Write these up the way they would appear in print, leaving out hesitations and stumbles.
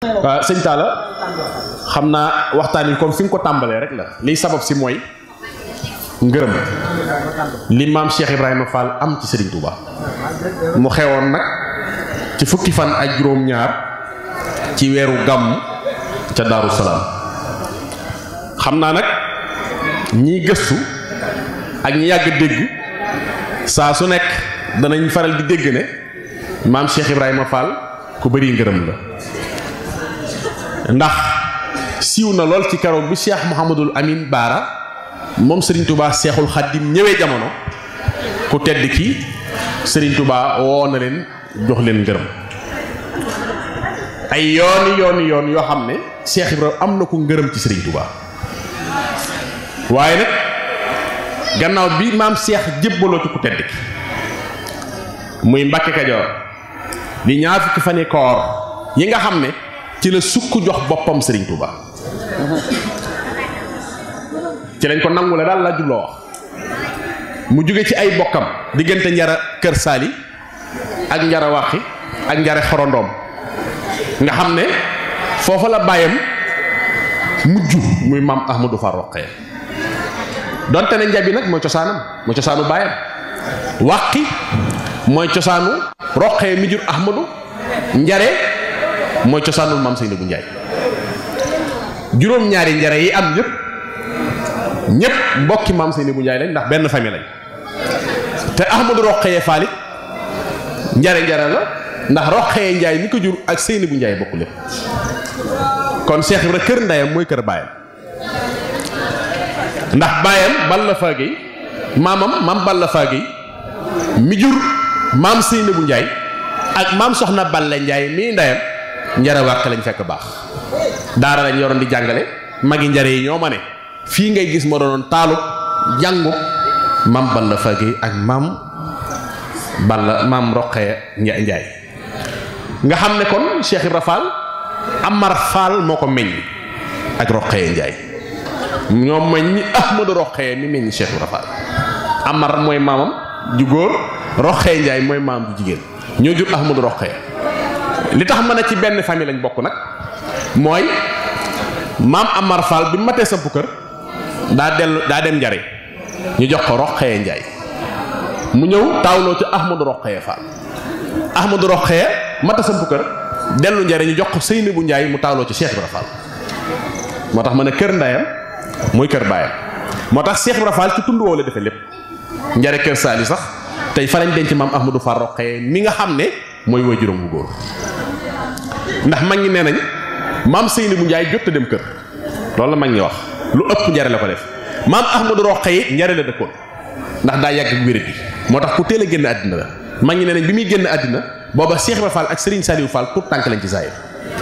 waaw sëñ Talla xam naa waxtaan wi comme fi nga ko tàmbalee rek la liy sabab si mooy ngërëm li maam Cheikh Ibrahima Fall am ci Serigne Touba mu xewoon nag ci fukki fan ak juróom-ñaar ci weeru gàmm ca Daaru Salaam xam naa nag ñiy gëstu ak ñi yàgg dégg saa su nekk danañ faral di dégg ne maam Cheikh Ibrahima Fall ku bari ngërëm la ndax siiw na lool ci keroog bi Cheikh Mouhamadul Amin Baara moom Serigne Touba Cheikhul Khadim ñëwee jamono ku tedd ki Serigne Touba woo na leen jox leen ngërëm ay yoon yoo xam ne Cheikh Ibrahima am na ko ngërëm ci Serigne Touba waaye nag gannaaw bi maam Cheikh jébbaloo ci ku tedd ki muy Mbàkke Kajoor di ñaar fukki fani koor yi nga xam ne ci la sukk jox boppam Serigne Touba ci lañ ko nangu la daal la jubloo wax mu jóge ci ay bokkam diggante njara kër saali ak njara waxi ak njara xorondoom nga xam ne foofa la bàyyam mujj muy maam Ahmadou Fall Roqee donte ne njabi nag mooy cosaanu bàyyam waqi mooy cosaanu Roqee mi jur Ahmadou njare mooy cosaanul maam Seynabou Ndiaye juróom-ñaari njare yi am ñëpp mbokki maam Seynabou Ndiaye lañ ndax benn famille lañ te Ahmadou Roqee Fall njare la ndax Roqee Ndiaye mi ko jur ak Seynabou Ndiaye bokku lépp kon Cheikh Ibra kër ndayam mooy kër baayam ndax baayam Balla Fagey maamam maam Balla Fagey mi jur maam Seynabou Ndiaye ak maam Soxna Balla Ndiaye mii ndayam njare wàq lañ fekk baax daara lañ yoroon di jàngale magi njare yi ñoo ma ne fii ngay gis moo doonoon taalu jàngu maam Balla Fagey ak maam Roqee Ndiaye nga xam ne kon Cheikh Ibra Fall Amar Fall moo ko meññ ak Roqee Ndiaye ñoom meññ Ahmadou Roqee mi meññ Cheikh Ibra Fall Amar mooy maamam ju góor Roqee Ndiaye mooy maam ju jigéen ñoo jur Ahmadou Roqee li tax mën a ci benn famille lañ bokk nag mooy maam Amar Fall bi matee sampu kër daa dem njare ñu jox ko Roqee Ndiaye mu ñëw taawloo ci Ahmadou Roqee Fall Ahmadou Roqee mata sampu kër dellu njare ñu jox ko Seynabou Ndiaye mu taawloo ci Cheikh Ibra Fall moo tax ma ne kër ndayam mooy kër baayam moo tax Cheikh Ibra Fall ci tund woo la defee lépp njare kër saali sax tey fa lañ denc maam Ahmadou Fall Roqee mi nga xam ne mooy waajuram bu góor ndax mag ñi nee nañ maam Seynabou Ndiaye jot a dem kër loolu la mag ñi wax lu ëpp njare la ko def maam Ahmadou Roqee njare la dëkkoon ndax daa yàgg ak wér gi moo tax ku teel a génn àddina la mag ñi nee nañ bi muy génn àddina booba Cheikh Ibra Fall ak Serigne Saliou Fall tout tànk lañ ci saayir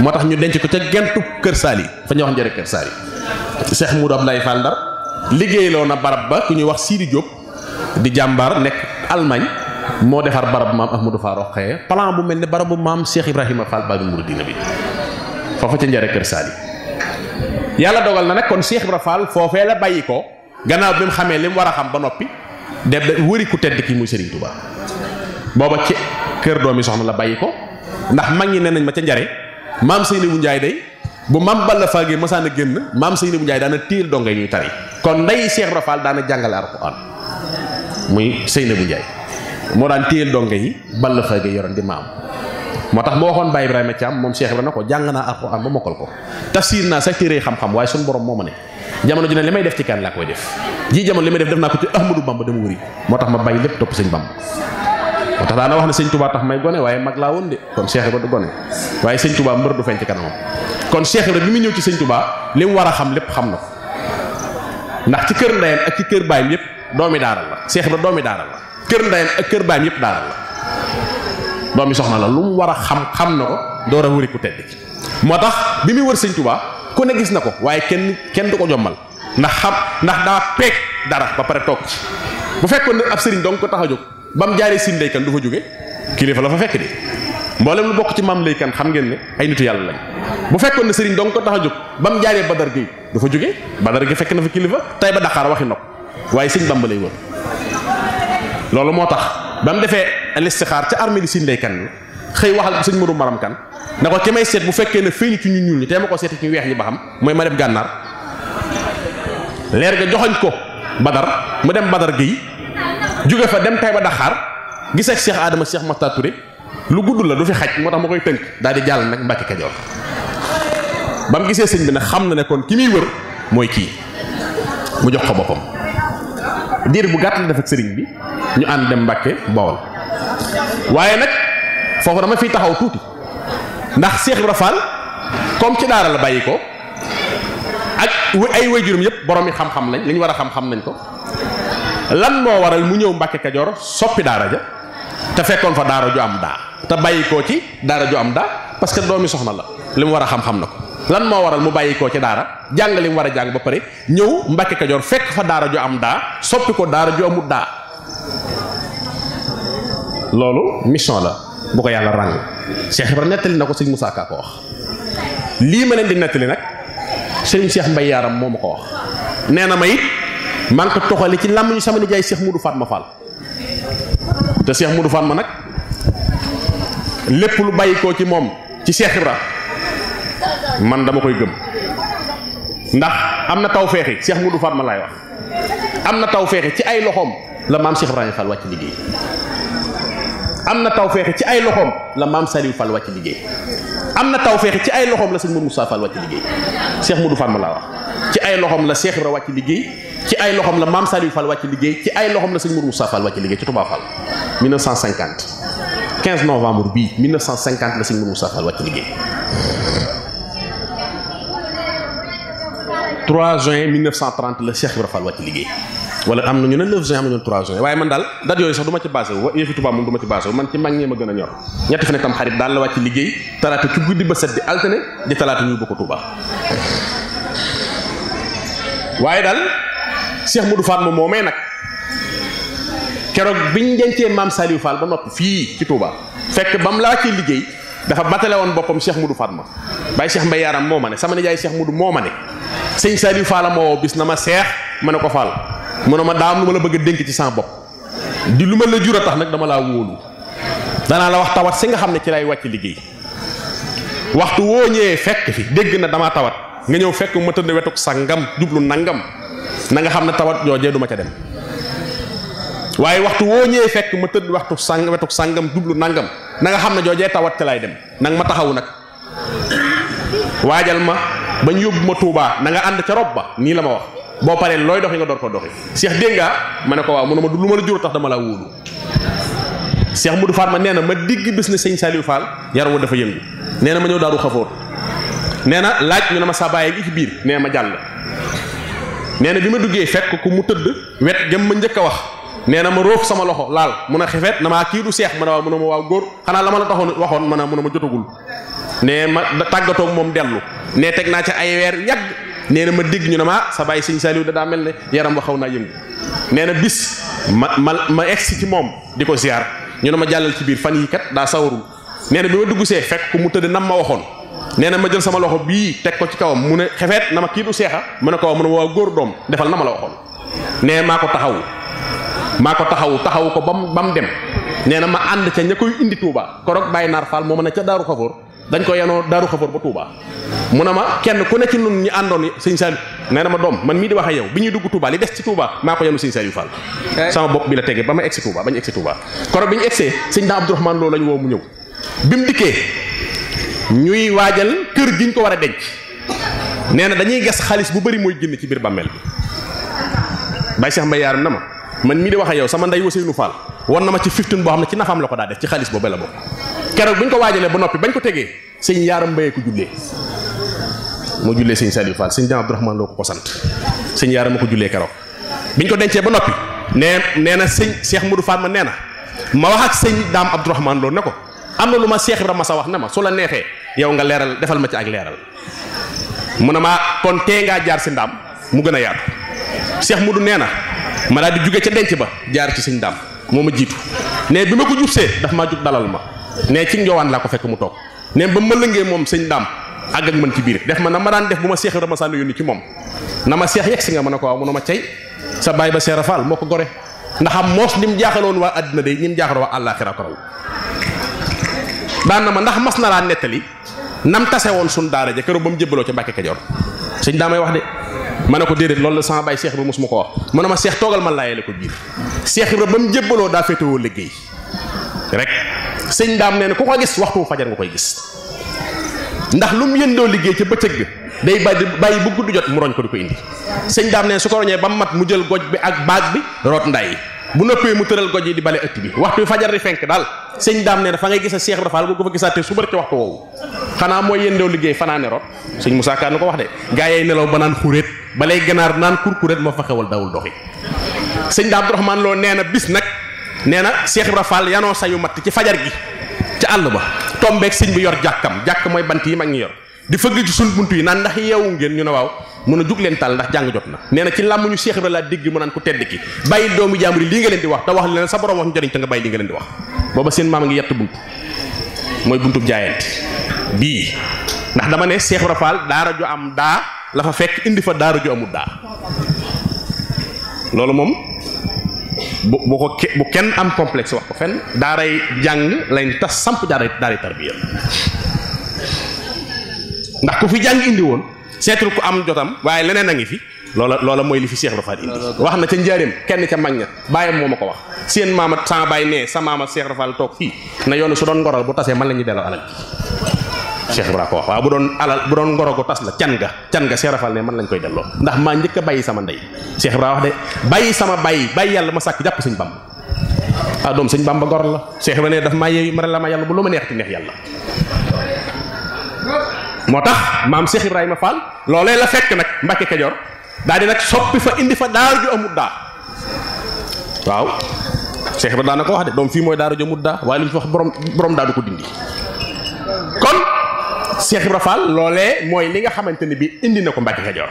moo tax ñu denc ko ca gentu kër saali fa ñuy wax njare kër saali Cheikh Moudou Abdoulaye Fall Ndar liggéeyloo na barab ba ku ñuy wax Sidi Diop di jàmbaar nekk Allemagne moo defar barab maam Ahmadou Fall Roqee plan bu mel ne barabu maam Cheikh Ibrahima Fall Baabul Muridiina bi foofa ca njare kër saali yàlla dogal na nag kon Cheikh Ibra Fall foofee la bàyyi ko gannaaw bi mu xamee li mu war a xam ba noppi dem wëri ku tedd ki muy Serigne Touba booba ci kër doomi soxna la bàyyi ko ndax mag ñi nee nañ ma ca njare maam Seynabou Ndiaye day bu maam Balla Fagey masaan a génn maam Seynabou Ndiaye daana téel donge ñuy tari kon nday Cheikh Ibra Fall daana jàngale Alxuraan muy Seynabou Ndiaye moo daan téel donge yi Balla Fagey yoroon di maam moo tax moo waxoon Baye Ibrahima Thiam moom Cheikh Ibra na ko jàng naa Alxuraan ba mokkal ko tafsir naa sa téere xam-xam waaye suñu borom moo ma ne jamono ji ne li may def ci kan laa koy def ji jamono li may def naa ko ci Ahmadou Bamba dama wëri moo tax ma bàyyi lépp topp sëñ Bamba moo tax daana wax ne sëñ Touba tax may gone waaye mag laa woon de kon Cheikh Ibra du gone waaye sëñ Touba mbër du feeñ ci kanamam kon Cheikh Ibra bi muy ñëw ci sëñ Touba li mu war a xam lépp xam na ko ndax ci kër ndayam ak ci kër baayam yëpp doomi daaral la Cheikh Ibra doomi daaral la kër ndayam ak kër baayam yëpp daaral la doomi soxna la lu mu war a xam na ko door a wëri ku tedd ki moo tax bi muy wër sëñ Touba ku ne gis na ko waaye kenn du ko jommal ndax daa peeg dara ba pare toog ci bu fekkoon ne ab sëriñ dong ko tax a jóg ba mu jaaree sin laykan du fa jóge kilifa la fa fekk de mboolem lu bokk ci maam laykan xam ngeen ne ay nitu yàlla lañ bu fekkoon ne sëriñ dong ko tax a jóg ba mu jaaree Badar Gueye du fa jóge Badar Gueye fekk na fa kilifa tay ba Dakar waxi nopp waaye sëñ Bamba lay wër loolu moo tax ba mu defee listixaar ca armée di sin laykan xëy waxal sëñ Modou Maram Kan ne ko ki may seet bu fekkee ne feeñu ci ñu ñuul ñi tee ma ko seeti ci ñu weex ñi ba xam mooy ma dem gànnaar leer ga joxoñ ko Badar mu dem Badar Gueye jóge fa dem Taïba Daxaar gis ak Cheikh Adama Cheikh Makhtar Touré lu gudd la du fi xaj moo tax ma koy tënk daal di jàll nag Mbàkke Kajoor ba mu gisee sëñ bi nag xam na ne kon ki muy wër mooy kii mu jox ko boppam diir bu gàtt la def ak sëriñ bi ñu ànd dem Mbàkke Bawol waaye nag foofu dama fiy taxaw tuuti ndax Cheikh Ibra Fall comme ci daara la bàyyi ko ak ay waajuram yëpp borom yi xam-xam lañ li ñu war a xam-xam nañ ko lan moo waral mu ñëw Mbàkke Kajoor soppi daara ja te fekkoon fa daara ju am daa te bàyyi koo ci daara ju am daa parce que doomi soxna la li mu war a xam-xam na ko lan moo waral mu bàyyi koo ci daara jàng li mu war a jàng ba pare ñëw Mbàkke Kajoor fekk fa daara ju am daa soppi ko daara ju amut daa loolu mission la bu ko yàlla ràng Cheikh Ibra nettali na ko sëñ Moussa Ka ko wax lii ma leen di nettali nag sëñ Cheikh Mbay Yaaram moo ma ko wax nee na ma it maa ngi ko toxali ci làmmiñu sama nijaay Cheikh Moudou Fatma Fall te Cheikh Moudou Fatma nag lépp lu bàyyi koo ci moom ci Cheikh Ibra man dama koy gëm ndax am na taw feexi Cheikh Moudou Fatma laay wax am na taw feexi ci ay loxoom la maam Cheikh Ibrahima Fall wàcc liggéey am na taw feexi ci ay loxoom la maam Saliou Fall wàcc liggéey am na taw feexi ci ay loxoom la sëñ Mourou Moussa Fall wàcc liggéey Cheikh Moudou Fatma laa wax ci ay loxoom la Cheikh Ibra wàcc liggéey ci ay loxoom la maam Saliou Fall wàcc liggéey ci ay loxoom la sëñ Mourou Moussa Fall wàcc liggéey ci Touba Fall 1950 15 novembre bii 1950 la sëñ Mourou Moussa Fall wàcc liggéey 3 juin 1930 la Cheikh Ibra Fall wàcc liggéey wala am na ñu ne 9 juin am na ñu ne 3 juin waaye man daal date yooyu sax du ma ci basé wu yëfi Touba moom du ma ci basé wu man ci mag ñee ma gën a ñor ñetti fan tam xarit daal la wàcc liggéey talaata ci guddi ba set di alterné di talaata ñu bokk Touba waaye daal Cheikh Moudou Fatma moomee nag keroog biñ dencee maam Saliou Fall ba noppi fii ci Touba fekk ba mu la wàccee liggéey dafa batale woon boppam Cheikh Moudou Fatma Baye Cheikh Mbay Yaaram moo ma ne sama nijaay Cheikh Moudou moo ma ne sëñ Saliou Fall moo bis na ma seex ma ne ko Fall mu ne ma daa am lu ma la bëgg a dénk ci sama bopp di lu ma la jur a tax nag dama laa wóolu danaa la wax tawat si nga xam ne ci lay wàcc liggéey waxtu woo ñëwee fekk fi dégg na damaa tawat nga ñëw fekk ma tëdd wetuk sangam jublu nangam na nga xam ne tawat joojee du ma ca dem waaye waxtu woo ñëwee fekk ma tëdd wetuk sangam jublu nangam na nga xam ne joojee tawat ca lay dem nanga ma taxawu nag waajal ma bañ yóbbu ma Touba na nga ànd ca rob ba nii la ma wax boo paree looy doxi nga door ko doxi Cheikh dégg nga ma ne ko waaw mu ne ma du lu ma la jur tax dama laa wóolu Cheikh Moudou Fatma nee na ma digg bis ne sëñ Saliou Fall yaram wa dafa yëngu nee na ma ñëw daaru xafoor nee na laaj ñu ne ma sa bàyyi gi ci biir nee ma jàll nee na bi ma duggee fekk ku mu tëdd wet jëm ma njëkk a wax nee na ma róof sama loxo laal mun a xefeet na maa kii du seex ma ne waaw mun a ma waaw góor xanaa la ma la taxoon waxoon ma ne mun a ma jotagul nee ma tàggatoog moom dellu nee teg naa ca ay weer yàgg nee na ma dégg ñu ne ma sa bàyyi sëñ Saliou da daa mel ne yaram wa xaw naa yëngu nee na bis ma egsi ci moom di ko ziar ñu ne ma jàllal ci biir fan yi kat daa sawarul nee na bi ma dugg see fekk ku mu tëdd nam ma waxoon nee na ma jël sama loxo bii teg ko ci kawam mu ne xefeet na ma kii du seexa mu ne ko mu ne waaw góor doom defal na ma la waxoon nee maa ko taxawu ko ba mu dem nee na ma ànd ca ña koy indi Touba korog Baye Naar Fall moo ma ne ca Daaru Xafoor dañ ko yenoo Daaru Xafoor ba Touba mu ne ma kenn ku ne ci nun ñi àndoon sëñ Saliou nee na ma doom man mii di wax ak yow bi ñuy dugg Touba li des ci Touba maa ko yenu sëñ Saliou Fall sama bopp bi la tege ba ma egsi Touba ba ñu egsi Touba korog bi ñu egsee sëñ daa Abdourahmane Lo lañu woo mu ñëw bi mu dikkee ñuy waajal kër giñ ko war a denc nee na dañuy gas xaalis bu bëri mooy génn ci biir bàmmeel bi Baye Cheikh Mbay Yaaram na ma man mii di wax ak yow sama ndey Ousseynou Fall won na ma ci 15 boo xam ne ci nafam la ko daa def ci xaalis boobu la bokk keroog bu ñu ko waajalee ba noppi bañ ko tegee sëñ Yaaram Mbayee ko jullee moo jullee sëñ Saliou Fall sëñ Daam Abdourahmane Lo ko sant sëñ Yaaram ma ko jullee keroog biñ ko dencee ba noppi nee na sëñ Cheikh Moudou Fall ma nee na ma wax ak sëñ Daam Abdourahmane Lo ne ko am na lu ma Cheikh Ibrahima sa wax ne ma su la neexee yow nga leeral defal ma ci ak leeral mu ne ma kon tee ngaa jaar si ndaam mu gën a yaatu Cheikh Moudou nee na ma daal di jóge ca denc ba jaar ci sëñ Daam moo ma jiitu ne bi ma ko jubsee daf maa jug dalal ma ne ci njowaan laa ko fekk mu toog ne ba ma lëngee moom sëñ Daam àgg ak man ci biir def ma na ma daan def bu ma Cheikh Ibrahima sànni yónni ci moom na ma Cheikh yegg si nga mën a ko waaw mu ne ma cey sa baay ba Seera Fall moo ko gore ndax am moos ni mu jaaxaloon waa àddina de ni mu jaaxaloon waa àllaaxira ko raw daan na ma ndax mas na laa nettali nam tase woon sun daara ja keroog ba mu jébbaloo ca Mbàkke Kajoor sëñ daa may wax de ma ne ko déedéet loolu la sama baay Cheikh Ibra mosuma ko wax mu ne ma Cheikh toogal ma laayee la ko biir Cheikh Ibra ba mu jébbaloo daa féetewoo liggéey rek sëñ daam nee na ku ko gis waxtu fajar nga koy gis ndax lu mu yëndoo liggéey ca bëccëg ga day bàyyi bu gudd jot mu roñ ko di ko indi sëñ daam nee na su ko roñee ba mu mat mu jël goj bi ak baag bi root nday bu noppee mu tëral goj yi di bale ëtt bi waxtu fajar di fenk daal sëñ daam nee na fa ngay gis a Cheikh Ibra Fall bu ko fa gisaatee suba ci waxtu woowu xanaa mooy yëndoo liggéey fanaane root sëñ Moussa Ka nu ko wax de gaa yey nelaw ba naan xuréet balay ganaar naan kurkuréet moo fa xewal dawul doxi sëñ Daam Abdourahmane Lo nee na bis nag nee na Cheikh Ibra Fall yanoo sayu matt ci fajar gi ci àll ba tombeeg sëñ bi yor jàkk mooy bant yi mag ñi yor di fëgg ci suñ buntu yi naan ndax yeewu ngeen ñu ne waaw mun a jug leen taal ndax jàng jot na nee na ci làmmuñu Cheikh Ibra laa dégg mu naan ku tedd ki bàyyi doomu jàmbur yi lii nga leen di wax te wax leen sa borom wax njëriñ te nga bàyyi li nga leen di wax booba seen maam ngi yett buntu mooy buntub jaayante bii ndax dama ne Cheikh Ibra Fall daara ju am daa la fa fekk indi fa daara ju amul daa loolu moom bu kenn am complexe wax ko fenn daaray jàng lañ tas samp daaray tarbiya ndax ku fi jàng indi woon seetul ku am jotam waaye leneen a ngi fi loola mooy li fi Cheikh Ibra Fall indi wax na ca njaareem kenn ca mag ña bàyyam moo ma ko wax seen maama sama baay nee sa maama Cheikh Ibra Fall toog fii na yoonu su doon ngoral bu tasee man la ñuy delloo alal Cheikh Ibra ko wax waaw bu doon ngoro gu tas la can ga Cheikh Ibra Fall ne man lañ koy delloo ndax maa njëkk a bàyyi sama ndey Cheikh Ibra wax de bàyyi sama bàyyi yàlla ma sàkk jàpp sëñ Bamba ah doom sëñ Bamba gor la Cheikh Ibra ne daf maa yeewi ma la ma yàlla bu lu ma neex ti neex yàlla moo tax maam Cheikh Ibrahima Fall loolee la fekk nag Mbàkke Kajoor daal di nag soppi fa indi fa daara ju amut daa waaw Cheikh Ibra daana ko wax de doom fii mooy daara ju amut daa waaye lu ñu fi wax borom daa du ko dindi kon Cheikh Ibra Fall loolee mooy li nga xamante ne bi indi na ko Mbàkke Kajoor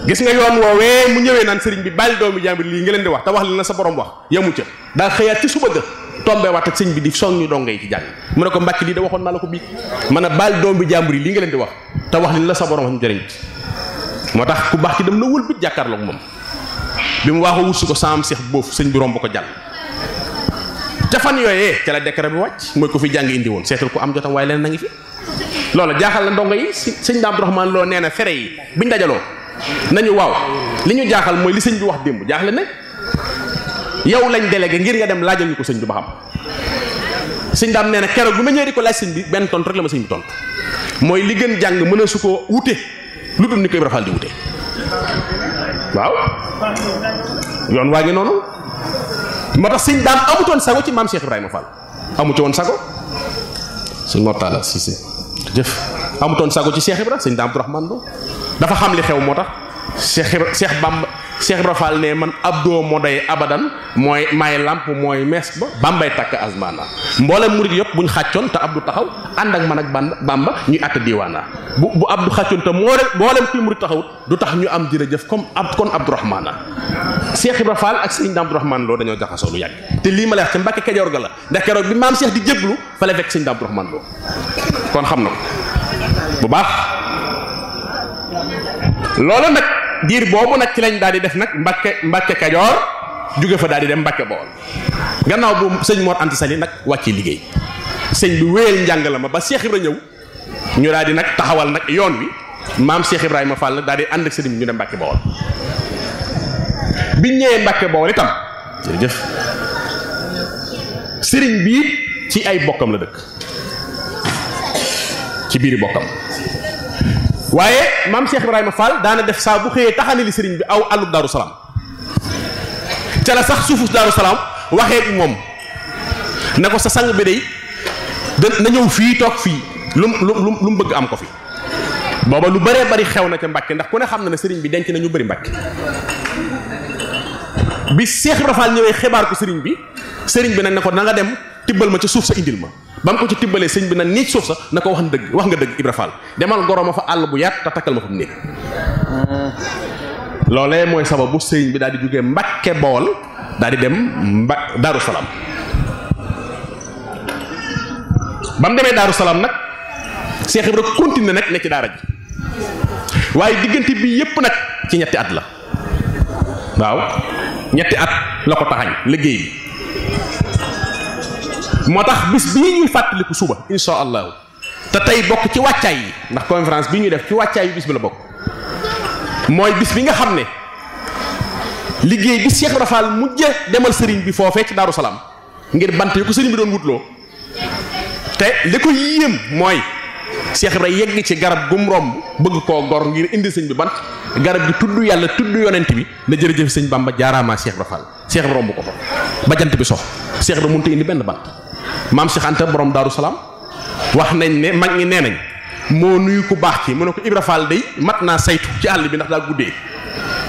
gis nga yoon woowee mu ñëwee naan sëriñ bi bàyyi doomu jàmbur lii nga leen di wax te wax li na sa borom wax yamu ca daal xëyaat ci suba ga tombé waat ak sëñ bi di soññu dongo yi ci jàng mu ne ko Mbàkke lii da waxoon naa la ko bii mën a bàyyi doomu jàmbur yi lii nga leen di wax te wax li la sa borom wax ñu jëriñ moo tax ku baax ci dem na wëlbit jàkkaarloog moom bi mu waaxoo wut si ko saam seex boofu sëñ bi romb ko jàll ca fan yooyee ca la décret bi wàcc mooy ko fi jàng indi woon seetal ko am jotam waaye leen na ngi fi loola jaaxal la ndongo yi sëñ Daam Abdourahmane Lo nee na fere yi biñ dajaloo nañu waaw li ñu jaaxal mooy li sëñ bi wax démb jaaxle ne yow lañ délégué ngir nga dem laajal ñu ko sëñ bi ba xam sëñ Daam nee na keroog bi ma ñëwee di ko laaj sëñ bi benn tontu rek la ma sëñ bi tontu mooy li gën jàng mën a su ko wute lu dul ni ko Ibra Fall di wute waaw yoon waa ngi noonu moo tax sëñ Daam amutoon sago ci maam Cheikh Ibrahima Fall amu ci woon sago sëñ Mortala Cissé jëf amutoon sago ci Cheikh Ibra sëñ Daam Abdourahmane Lo dafa xam li xew moo tax Cheikh Ibra Fall ne man abdoo moo day abadan mooy may lamp mooy mees ba bambay takk asmana mboolem murid yëpp buñ xàccoon te abdu taxaw ànd ak man ak bamba ñuy àtt diiwaana bu abdu xàccoon te mboolem kuy murid taxawut du tax ñu am jërëjëf kon Abdourahmane Cheikh Ibra Fall ak sëñ Daam Abdourahmane Lo dañoo jaxasoo lu yàgg te lii ma la wax ca Mbàkke Kajoor ga la ndax keroog bi maam Cheikh di jéblu fa la fekk sëñ Daam Abdourahmane Lo kon xam na ko bu baax loolu nag diir boobu nag ci lañ daal di def nag Mbàkke Kajoor jóge fa daal di dem Mbàkke Bawol gannaaw bu sëñ Mor Anta Sali nag wàcce liggéey sëñ bi wéyal njàng la ma ba Cheikh Ibra ñëw ñu daal di nag taxawal nag yoon wi maam Cheikh Ibrahima Fall nag daal di ànd ak sëriñ bi ñu dem Mbàkke Bawol biñ ñëwee Mbàkke Bawol itam jërëjëf sëriñ bi ci ay bokkam la dëkk ci biiri bokkam waaye maam Cheikh Ibrahima Fall daana def saa bu xëyee taxani li sëriñ bi aw àllub Daaru Salaam ca la sax suufus Daaru Salaam waxee moom ne ko sa sang bi day na ñëw fii toog fii lu mu bëgg am ko fi booba lu bëree bari xew na ca Mbàkke ndax ku ne xam na ne sëriñ bi denc na ñu bëri Mbàkke bi Cheikh Ibrahima Fall ñëwee xibaar ko sëriñ bi nag ne ko na nga dem tibbal ma ca suuf sa indil ma ba mu ko ci tibbalee sëñ bi na niic suuf sa na ko wax nga dëgg Ibra Fall demal goro ma fa àll bu yaat te takkal ma fa mu néeg loolee mooy sababu sëriñ bi daal di jógee Mbàkke Bawol daal di dem Daaru Salaam ba mu demee Daaru Salaam nag Cheikh Ibra continué nag ne ci daara ji waaye diggante bi yépp nag ci ñetti at la waaw ñetti at la ko taxañ liggéey bi moo tax bis bii ñuy fàttaliku suba insha allahu te tey bokk ci wàccaay yi ndax conférence bi ñuy def ci wàccaay yi bis bi la bokk mooy bis bi nga xam ne liggéey bi Cheikh Ibra Fall mujje demal sëriñ bi foofee ci Daaru Salaam ngir bant yi ko sëriñ bi doon wutloo te li ko yéem mooy Cheikh Ibra yegg ci garab gum romb bëgg koo gor ngir indi sëñ bi bant garab gi tudd yàlla tudd yonent bi na jërëjëf sëñ Bamba jaaraamaa Cheikh Ibra Fall Cheikh Ibra romb ko fa ba jant bi sox Cheikh Ibra mënut a indi benn bant maam Cheikh Anta borom Daaru Salaam wax nañ ne mag ñi nee nañ moo nuyu ku baax ki mu ne ko Ibra Fall day mat naa saytu ci àll bi ndax daa guddee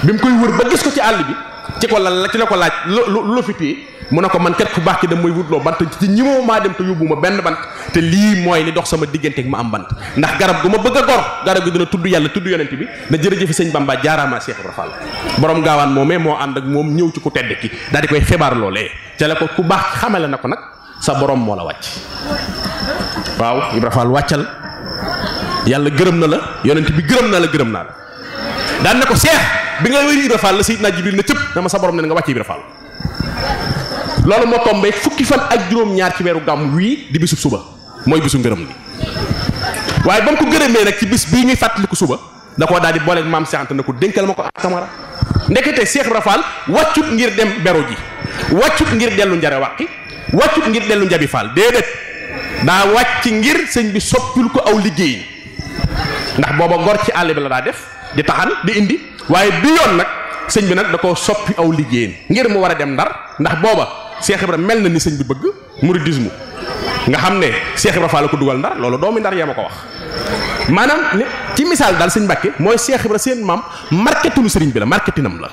bi mu koy wër ba gis ko ci àll bi ci la ko laaj lu fi téye mu ne ko man kat ku baax ki da mooy wutloo bant ci ñi maa dem te yóbbu ma benn bant te lii mooy li dox sama diggante ak ma am bant ndax garab gu ma bëgg a gor garab gi dina tudd yàlla tudd yonent bi na jërëjëf sëñ Bamba jaaraamaa Cheikh Ibra Fall borom gaawaan moomee moo ànd ak moom ñëw ci ku tedd ki daal di koy xibaar loolee ca la ko ku baax xamale na ko nag sa borom moo la wàcc waaw Ibra Fall wàccal yàlla gërëm na la yonent bi gërëm na la gërëm naa la daan ne ko Cheikh bi nga wéri Ibra Fall la Seydina Jibril na cëpp dama sa borom ne nga wàcc Ibra Fall loolu moo tombé fukki fan ak juróom-ñaar ci weeru gàmm wii di bisub suba mooy bisu ngërëm li waaye ba mu ko gërëmee nag ci bis bii ñuy fàttaliku suba da koo daal di booleeg maam Cheikh Anta na ko dénkal ma ko ak Camara ndekete Cheikh Ibra Fall wàccut ngir dem bero ji wàccut ngir dellu njare wàqi wàccut ngir dellu njabi Fall déedéet daa wàcc ngir sëñ bi soppil ko aw liggéey ndax booba gor ci àll bi la daa def di taxan di indi waaye bi yoon nag sëñ bi nag da koo soppi aw liggéeyam ngir mu war a dem Ndar ndax booba Cheikh Ibra mel na ni sëñ bi bëgg mouridisme nga xam ne Cheikh Ibra Fall la ko dugal Ndar loolu doomi Ndar yee ma ko wax maanaam ci misaal daal sëñ Mbàkke mooy Cheikh Ibra seen maam marketinu sëriñ bi la marketinam la